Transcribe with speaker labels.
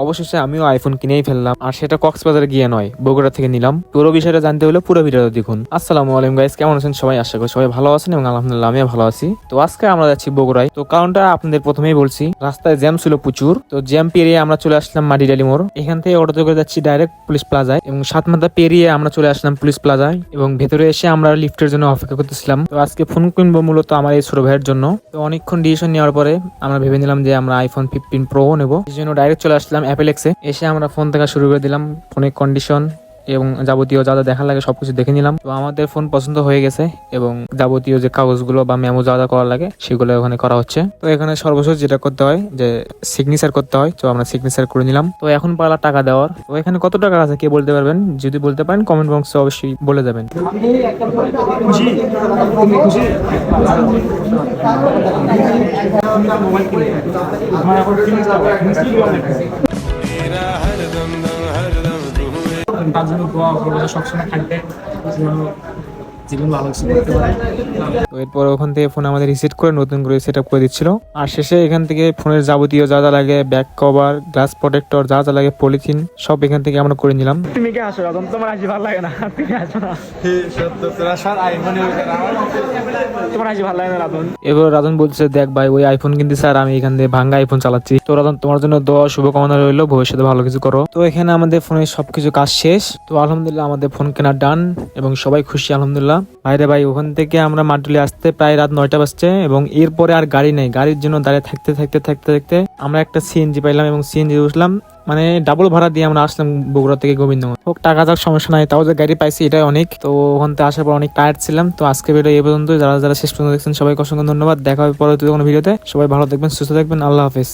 Speaker 1: অবশেষে আমিও আইফোন কিনেই ফেললাম, আর সেটা কক্সবাজারে গিয়ে নয়, বগুড়া থেকে নিলাম। পুরো বিষয়টা জানতে হলে পুরো ভিডিওটা দেখুন। আসসালামু আলাইকুম গাইস, কেমন আছেন সবাই? আশা করি সবাই ভালো আছেন এবং আলহামদুলিল্লাহ আমিও ভালো আছি। তো আজকে আমরা যাচ্ছি বগুড়ায়। তো কারণটা আপনাদের প্রথমেই বলছি, রাস্তায় জ্যাম ছিল প্রচুর। তো জ্যাম পেরিয়ে আমরা চলে আসলাম মাটিডালি মোড়। এখান থেকে অটোতে করে যাচ্ছি ডাইরেক্ট পুলিশ প্লাজায়, এবং সাতমাথা পেরিয়ে আমরা চলে আসলাম পুলিশ প্লাজায়, এবং ভেতরে এসে আমরা লিফটের জন্য অপেক্ষা করতেছিলাম। তো আজকে ফোন কিনবো মূলত আমার এই ছোট ভাইয়ের জন্য। তো অনেকক্ষণ ডিসিশন নেওয়ার পরে আমরা ভেবে নিলাম যে আমরা আইফোন 15 প্রো নেবো। এই জন্য ডাইরেক্ট চলে আসলাম অ্যাপেলেক্সে। এসে আমরা ফোন দেখা শুরু করে দিলাম, ফোনের কন্ডিশন এবং যাবতীয় যা যা দেখা লাগে সবকিছু দেখে নিলাম। তো আমাদের ফোন পছন্দ হয়ে গেছে, এবং যাবতীয় যে কাগজগুলো বা মেমো যা যা করা লাগে সেগুলো ওখানে করা হচ্ছে। তো এখানে সর্বশেষ যেটা করতে হয় যে সিগনেচার করতে হয়, তো আমরা সিগনেচার করে নিলাম। তো এখন পালা টাকা দেওয়ার। তো এখানে কত টাকা আছে কে বলতে পারবেন? যদি বলতে পারেন কমেন্ট বক্সে অবশ্যই বলে যাবেন। তার জন্য দোয়া করবো সবসময় থাকবে, জীবন ভালো কিছু করতে পারে। তো এরপর ওখান থেকে ফোন আমাদের রিসেট করে নতুন করে সেট আপ করে দিচ্ছিল। আর শেষে এখান থেকে ফোনের যাবতীয় যা যা লাগে, ব্যাক কভার, গ্লাস প্রোটেক্টর, যা যা লাগে, পলিথিন, সব এখান থেকে আমরা করে নিলাম। তুমি কি আসো রাজন? তোমার আসি ভালো লাগে না? তুমি আসো না, তোমার আসি ভালো লাগে না রাজন? এবার রাজন বলছে, দেখ ভাই, ওই আইফোন কিনতে স্যার আমি এখান থেকে ভাঙ্গা আইফোন চালাচ্ছি। তো রাজন, তোমার জন্য দোয়া শুভকামনা রইলো, ভবিষ্যতে ভালো কিছু করো। তো এখানে আমাদের ফোনের সবকিছু কাজ শেষ। তো আলহামদুলিল্লাহ আমাদের ফোন কেনা ডান, এবং সবাই খুশি আলহামদুলিল্লাহ। ভাইরে ভাই, ওখান থেকে আমরা মাটুলি আসতে প্রায় রাত 9টা বাজছে, এবং এরপরে আর গাড়ি নেই। গাড়ির জন্য দাঁড়িয়ে থাকতে থাকতে থাকতে থাকতে আমরা একটা সিএনজি পাইলাম, এবং সিএনজি উঠলাম। মানে ডাবল ভাড়া দিয়ে আমরা আসলাম বগুড়া থেকে গোবিন্দগঞ্জ। হোক, টাকা যাক, সমস্যা নাই, তাও যে গাড়ি পাইছি এটাই অনেক। তো ওখান থেকে আসার পর অনেক টায়ার্ড ছিলাম। তো আজকে ভিডিও এই পর্যন্ত। যারা যারা শেষ পর্যন্ত দেখছেন সবাইকে অসংখ্য ধন্যবাদ। দেখা হবে পরবর্তী কোনো ভিডিওতে। সবাই ভালো থাকবেন, সুস্থ থাকবেন, আল্লাহ হাফেজ।